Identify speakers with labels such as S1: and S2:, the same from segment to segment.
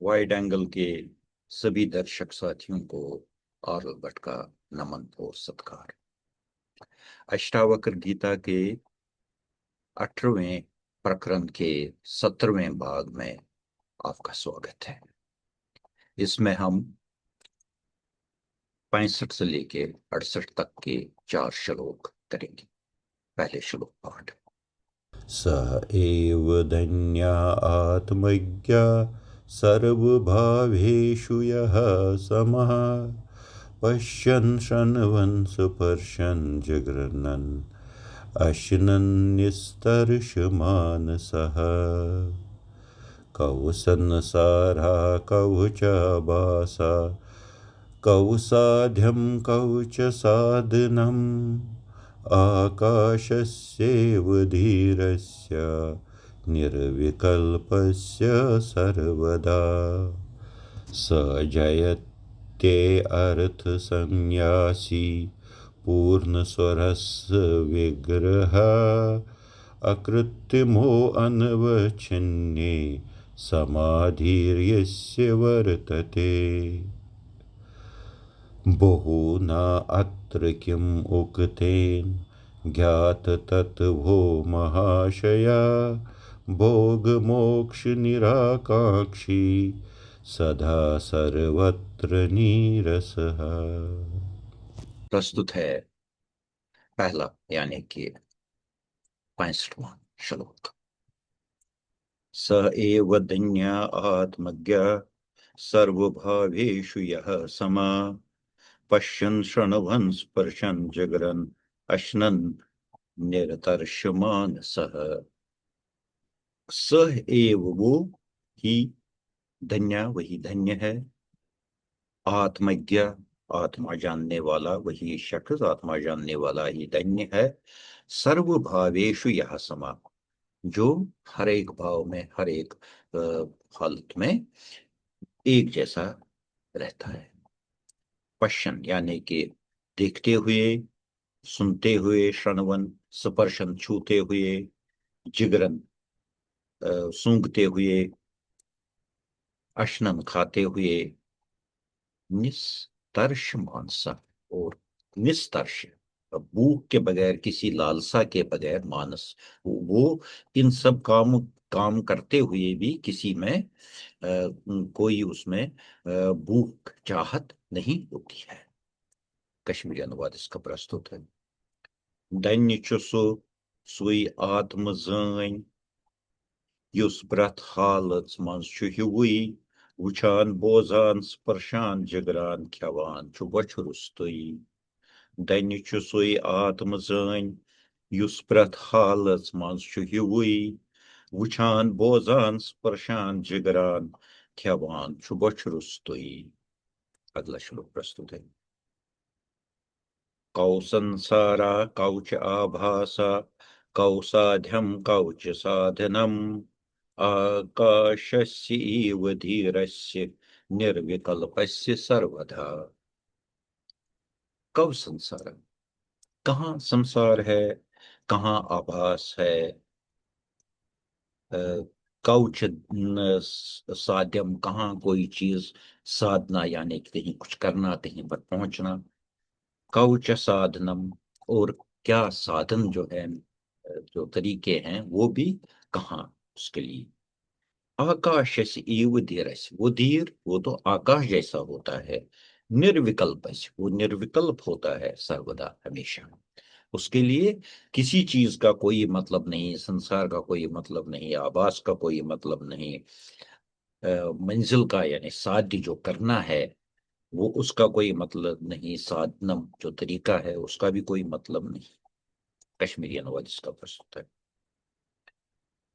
S1: Wide angle के सभी दर्शक साथियों को आर्ल भट्ट का नमन और सत्कार। अष्टावक्र गीता के 18वें प्रकरण के 17वें भाग में आपका स्वागत है। इसमें हम 65 से लेके 68 तक के 4 श्लोक करेंगे। पहले श्लोक पाठ।
S2: स एव धन्या आत्मज्ञा सर्वभावेषु यः समः पश्यन् शृण्वन् स्पर्शन् जिघ्रन्नन् अश्नन् निस्तर्षमानसः कौ संसारा कौ च भासा कौ साध्यं कौ च साधनम् आकाशस्येव धीरस्य निर्विकल्पस्य सर्वदा स जयते अर्थसंन्यासी पूर्णस्वरस्य विग्रह अकृत्रिमो अनवच्छिन्ने समाधिर्यस्य वर्तते बहुना अत्र किम् उक्तेन ज्ञात तत्त्वो महाशया भोगमोक्ष निराकाक्षी सदा सर्वत्र नीरसः।
S1: प्रस्तुत है पहला यानी कि 65वां श्लोक। स एव धन्या आत्मज्ञा सर्वभावेषु यः समः पश्यन् शृण्वन् स्पर्शन् जिघ्रन् अश्नन् निरतर्षमानसः। स एव वो ही, धन्या वही धन्य है, आत्मज्ञ आत्मा जानने वाला वही शख्स, आत्मा जानने वाला ही धन्य है। सर्वभावेषु यह समा, जो हर एक भाव में हर एक हालत में एक जैसा रहता है। पश्यन यानी कि देखते हुए, सुनते हुए, श्रवण स्पर्शन छूते हुए, जिगरन सूंघते हुए, अश्नन खाते हुए, निस्तर्श मानसा और निस्तर्श भूख के बगैर, किसी लालसा के बगैर मानस, वो इन सब काम करते हुए भी किसी में कोई उसमें भूख चाहत नहीं होती है। कश्मीरी अनुवाद इसका प्रस्तुत है। धन्य छु सु सुई आत्म जान युस प्रथ हालत मज छु हिवुई वुचान बोजान स्पर्शान जिगरान खेवान छु बछ रुस्तुई। धन्य छु सुई आत्म जान युस प्रथ हालत मज छु हिवुई वुचान बोजान स्पर्शान जिगरान खेवान छु बछ रुस्तुई। अगला श्लोक प्रस्तुत है। कौ संसारा कौ च आभासा कौ साध्यं कौ च साधनम् आकाशस्यैव धीरस्य निर्विकल्पस्य सर्वदा। कौ संसार, कहाँ संसार है, कहाँ आभास है, कौच साध्यम, कहाँ कोई चीज साधना यानी कि कहीं कुछ करना, कहीं पर पहुंचना। कौच साधनम, और क्या साधन जो है, जो तरीके हैं वो भी कहाँ उसके लिए। आकाश इव धीरस, वो धीर वो तो आकाश जैसा होता है। निर्विकल्प, वो निर्विकल्प होता है सर्वदा हमेशा। उसके लिए किसी चीज का कोई मतलब नहीं, संसार का कोई मतलब नहीं, आभास का कोई मतलब नहीं, मंजिल का यानी साध्य जो करना है वो उसका कोई मतलब नहीं, साधनम जो तरीका है उसका भी कोई मतलब नहीं। कश्मीरी अनुवाद इसका प्रस्तुत है।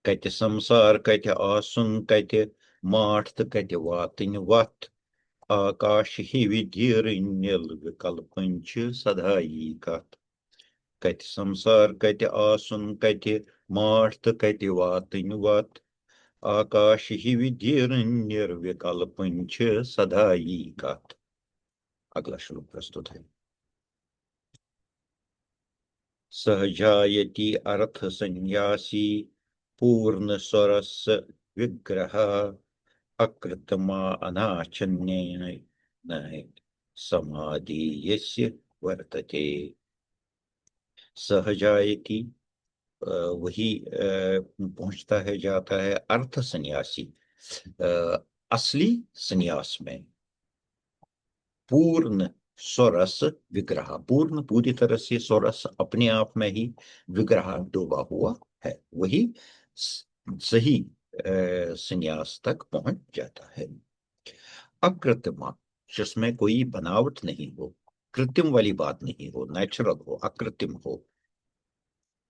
S1: कत संसार कत आसुन कत माठ तो कत वातन वत आकाश ही विधीर विकल्पन सदाई कत। कत संसार कत आसुन कत माठ तो कत वातन वत आकाश ही विधीर विकल्पन सदाई कत। अगला श्लोक प्रस्तुत है। सहजायति अर्थ संन्यासी पूर्ण स्वरस विग्रह अकृतमा अनाचन्येन न समाधि यस्य वर्तते। सहजायति वही पहुंचता है, जाता है अर्थ सन्यासी, असली सन्यास में। पूर्ण स्वरस विग्रह, पूर्ण पूरी तरह से स्वरस अपने आप में ही विग्रह डूबा हुआ है, वही सही संन्यास तक पहुंच जाता है। अकृत्रिमा, जिसमें कोई बनावट नहीं हो, कृत्रिम वाली बात नहीं हो, नेचुरल हो, अकृत्रिम हो।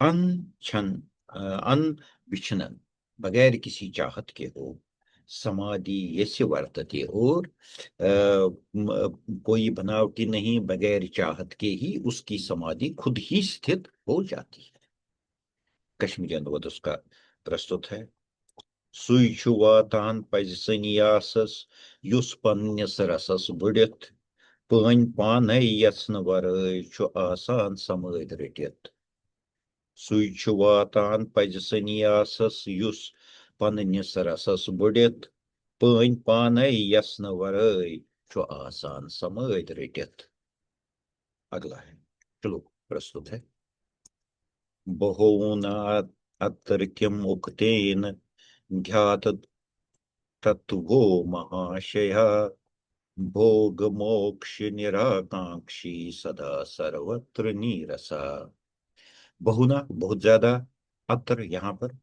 S1: अनशन, अनविच्छिन्न, बगैर किसी चाहत के हो। समाधि यस्य वर्तते, और कोई बनावटी नहीं, बगैर चाहत के ही उसकी समाधि खुद ही स्थित हो जाती है। कश्मीरी अनुवाद उसका प्रस्तुत है। सुई छु वातान पज सन्यासस युस पन्निस रसस बुड़ित, पन पाने यत्न वरय छु आसान समझ रटित। सुई छु वातान पज सन्यासस युस पन्निस रसस बुड़ित, पन पाने यत्न वरय छु आसान समझ रटित। अगला है, चलो प्रस्तुत है। बहूना अत्र किम उक्तेन ध्यात तत्वो महाशय, भोग मोक्ष निराकांक्षी सदा सर्वत्र नीरसा। बहुना बहुत ज्यादा, अत्र यहाँ पर,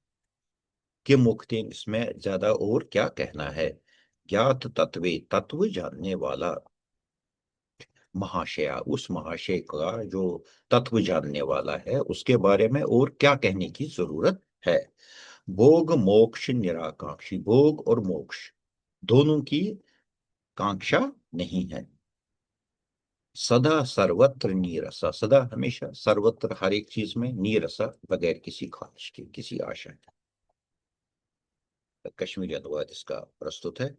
S1: के मुक्ति इसमें ज्यादा और क्या कहना है। ज्ञात तत्वे, तत्व जानने वाला। महाशया, उस महाशय का जो तत्व जानने वाला है, उसके बारे में और क्या कहने की जरूरत है। भोग मोक्ष निराकांक्षी, भोग और मोक्ष दोनों की कांक्षा नहीं है। सदा सर्वत्र नीरसा, सदा हमेशा सर्वत्र हर एक चीज में नीरसा, बगैर किसी ख्वाहिश के, किसी आशा के। कश्मीरी अनुवाद इसका प्रस्तुत है।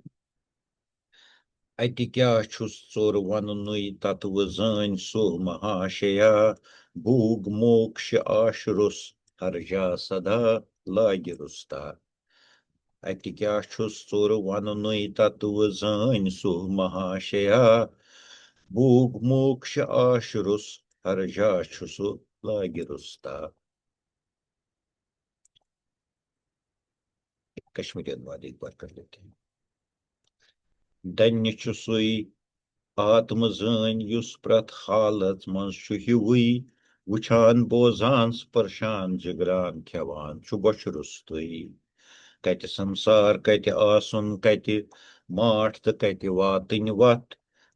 S1: अति क्या छुस चोर वनुई तत्व जान सो महाशया, भूग मोक्ष आशरुस हर्जा सदा लाग रुस्ता। अति क्या छुस चोर वनुई तत्व जान सो महाशया, भूग मोक्ष आशरुस हर्जा छुसु लाग रुस्ता। कश्मीरी अनुवाद एक बार कर लेते हैं। दन्य छु सुई आत्म जान युस प्रत हालत मज छु हिवुई, वुछान बोजान स्पर्शान जिगरान खेवान छु बश रुस्तुई। कति संसार कति आसुन कति माठ तो कति वातन वत,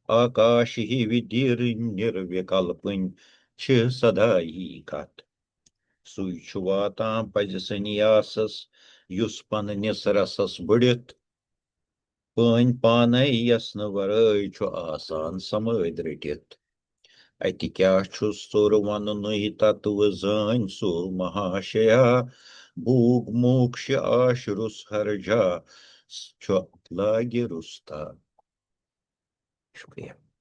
S1: आकाश ही विदीर निर्विकल्पन छ सदा ही कत। सुई छु वातान पज सन्यासस युस पन्निस रसस बुड़ित, पन पाने यस्न वरय छु आसान समझ रटित। अति क्या छुस तोर वनुई तत्व जान सो महाशया, भूग मोक्ष आशरुस हर्जा छु लाग रुस्ता। शुक्रिया।